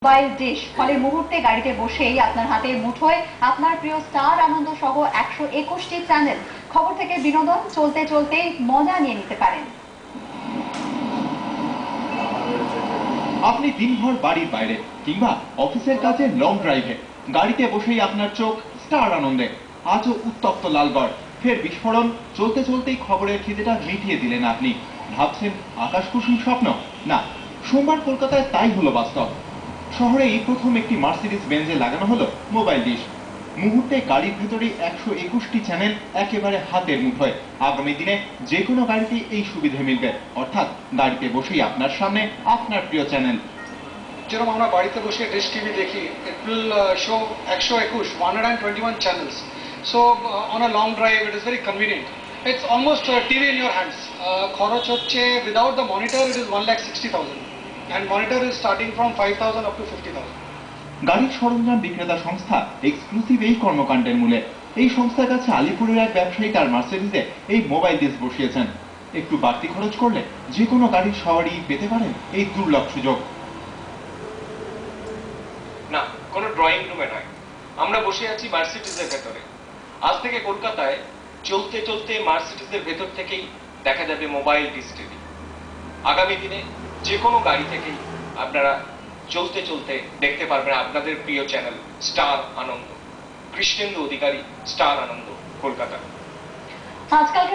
Mobile dish ফলে মুহূর্তে গাড়িতে বসেই আপনার হাতে মুঠোয় আপনার প্রিয় স্টার আনন্দ সহ 121টি চ্যানেল, খবর থেকে বিনোদন, চলতে চলতেই মজা নিয়ে নিতে পারেন। আপনি দিনভর বাড়ির বাইরে কিংবা অফিসের কাজে লং ড্রাইভে গাড়িতে বসেই আপনার চোখ স্টার আনন্দে। আজও উত্তপ্ত লালগড়, ফের বিস্ফোরণ, চলতে চলতেই খবরের খিদেটা মিটিয়ে দিলেন আপনি। ভাবছেন আকাশকুসুম স্বপ্ন? না, সোমবার কলকাতায় তাই হলো বাস্তব। শহরে এই প্রথম একটি মার্সিডিজ বেঞ্জে লাগানো হলো মোবাইল ডিশ। মুহূর্তে গাড়ির ভেতরে 121টি চ্যানেল একেবারে হাতের মুঠোয়। আগামী দিনে যে কোনো গাড়িতে এই সুবিধা মিলবে, অর্থাৎ গাড়িতে বসেই আপনার সামনে আপনার প্রিয় চ্যানেল। যেরকম আমরা বাড়িতে বসে ডিশ টিভি দেখি, it will show 121 channels. So on a long drive it is very convenient. It's almost TV in your hands. খরচ হচ্ছে without the monitor it is 1,60,000 and monitor is starting from 5,000 up to 50,000. গাড়ির সরঞ্জাম বিক্রেতা সংস্থা exclusive এই কর্মকাণ্ডের মূলে। এই সংস্থার কাছে আলিপুরের এক ব্যবসায়ী তার মার্সিডিজে এই মোবাইল ডিশ বসিয়েছেন। একটু বাড়তি খরচ করলে যে কোনো গাড়ির সওয়ারি পেতে পারেন এই দুর্লভ সুযোগ। না, কোনো ড্রয়িং রুমে নয়, আমরা বসে আছি মার্সিডিজের ভেতরে। আজ থেকে কলকাতায় চলতে চলতে মার্সিডিজের ভেতর থেকেই দেখা যাবে মোবাইল ডিশ টিভি। আগামী দিনে যে কোনো গাড়ি থেকেই আপনারা চলতে চলতে দেখতে পারবেন আপনাদের প্রিয় চ্যানেল স্টার আনন্দ। কৃষ্ণেন্দু অধিকারী, স্টার আনন্দ, কলকাতা। আজকাল